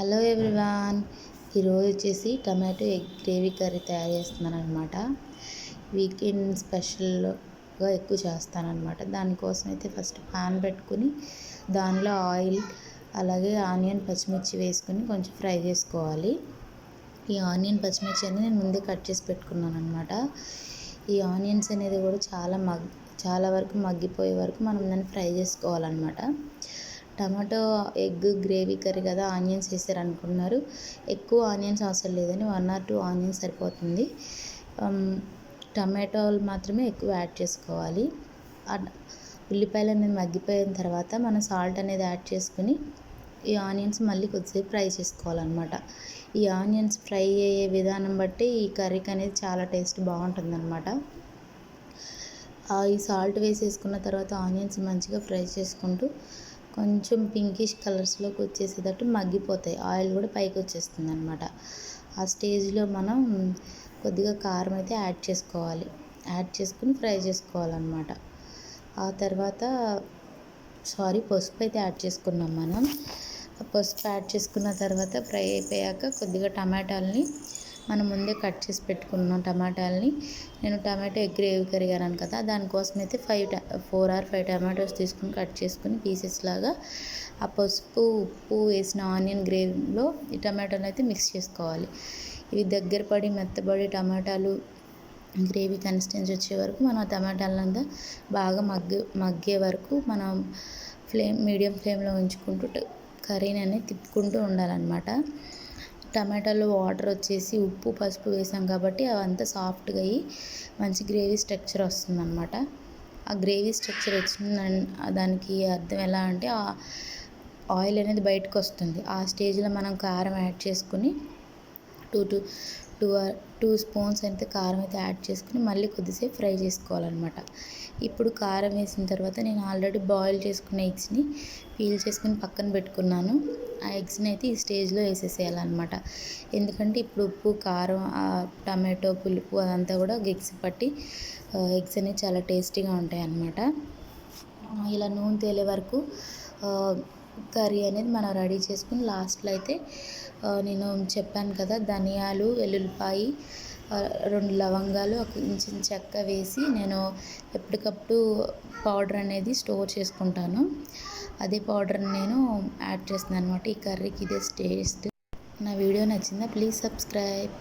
Hello everyone. ఈరోజు వచ్చేసి tomato egg gravy curry తయారు చేస్తున్నాను అనమాట. వీకెండ్ స్పెషల్గా ఎక్కువ చేస్తానన్నమాట. దానికోసం అయితే ఫస్ట్ పాన్ పెట్టుకుని దానిలో ఆయిల్ అలాగే ఆనియన్ పచ్చిమిర్చి వేసుకుని కొంచెం ఫ్రై చేసుకోవాలి. ఈ ఆనియన్ పచ్చిమిర్చి అనేది నేను ముందే కట్ చేసి పెట్టుకున్నాను అనమాట. ఈ ఆనియన్స్ అనేది కూడా చాలా వరకు మగ్గిపోయే వరకు మనం దాన్ని ఫ్రై చేసుకోవాలన్నమాట. టమాటో ఎగ్ గ్రేవీ కర్రీ కదా, ఆనియన్స్ వేసారనుకున్నారు. ఎక్కువ ఆనియన్స్ అవసరం లేదని 1 or 2 ఆనియన్స్ సరిపోతుంది. టమాటోలు మాత్రమే ఎక్కువ యాడ్ చేసుకోవాలి. ఉల్లిపాయలు అనేది మగ్గిపోయిన తర్వాత మనం సాల్ట్ అనేది యాడ్ చేసుకుని ఈ ఆనియన్స్ మళ్ళీ కొద్దిసేపు ఫ్రై చేసుకోవాలన్నమాట. ఈ ఆనియన్స్ ఫ్రై అయ్యే విధానం బట్టి ఈ కర్రీకి అనేది చాలా టేస్ట్ బాగుంటుందన్నమాట. ఈ సాల్ట్ వేసేసుకున్న తర్వాత ఆనియన్స్ మంచిగా ఫ్రై చేసుకుంటూ కొంచెం పింకిష్ కలర్స్లోకి వచ్చేసేటట్టు మగ్గిపోతాయి. ఆయిల్ కూడా పైకి వచ్చేస్తుంది అనమాట. ఆ స్టేజ్లో మనం కొద్దిగా కారం అయితే యాడ్ చేసుకోవాలి. యాడ్ చేసుకుని ఫ్రై చేసుకోవాలన్నమాట. ఆ తర్వాత పసుపు అయితే యాడ్ చేసుకున్నాం మనం. పసుపు యాడ్ చేసుకున్న తర్వాత ఫ్రై అయిపోయాక కొద్దిగా టమాటాలని మనం ముందే కట్ చేసి పెట్టుకున్నాం. టమాటాలని నేను టమాటో ఎగ్ గ్రేవీ కర్రీ అన్నాను కదా, దానికోసం అయితే 4 or 5 టమాటోస్ తీసుకుని కట్ చేసుకుని పీసెస్ లాగా ఆ పసుపు ఉప్పు వేసిన ఆనియన్ గ్రేవీలో ఈ టమాటాలు అయితే మిక్స్ చేసుకోవాలి. ఇవి దగ్గర పడి మెత్తబడి టమాటాలు గ్రేవీ కన్సిస్టెన్సీ వచ్చే వరకు మనం ఆ టమాటాలంతా బాగా మగ్గే వరకు మనం మీడియం ఫ్లేమ్లో ఉంచుకుంటూ కర్రీని అనేది తిప్పుకుంటూ ఉండాలన్నమాట. టమాటాలో వాటర్ వచ్చేసి ఉప్పు పసుపు వేసాం కాబట్టి అవంతా సాఫ్ట్గా అయ్యి మంచి గ్రేవీ స్ట్రక్చర్ వస్తుందన్నమాట. ఆ గ్రేవీ స్ట్రక్చర్ వచ్చిన దానికి అర్థం ఎలా అంటే ఆయిల్ అనేది బయటకు వస్తుంది. ఆ స్టేజ్లో మనం కారం యాడ్ చేసుకుని 2 స్పూన్స్ అయితే కారం అయితే యాడ్ చేసుకుని మళ్ళీ కొద్దిసేపు ఫ్రై చేసుకోవాలన్నమాట. ఇప్పుడు కారం వేసిన తర్వాత నేను ఆల్రెడీ బాయిల్ చేసుకున్న ఎగ్స్ని పీల్ చేసుకుని పక్కన పెట్టుకున్నాను. ఆ ఎగ్స్ని అయితే ఈ స్టేజ్లో వేసేసేయాలన్నమాట. ఎందుకంటే ఇప్పుడు ఉప్పు కారం టమాటో పులుపు అదంతా కూడా ఎగ్స్ పట్టి ఎగ్స్ అనేవి చాలా టేస్టీగా ఉంటాయి అన్నమాట. ఇలా నూనె తేలే వరకు కర్రీ అనేది మనం రెడీ చేసుకుని లాస్ట్లో అయితే నేను చెప్పాను కదా, ధనియాలు వెల్లుల్లిపాయి 2 లవంగాలు ఒక ఇంచు చెక్క వేసి నేను ఎప్పటికప్పుడు పౌడర్ అనేది స్టోర్ చేసుకుంటాను. అదే పౌడర్ని నేను యాడ్ చేస్తున్నాను అనమాట. ఈ కర్రీకి ఇదే టేస్ట్. నా వీడియో నచ్చిందా? Please subscribe.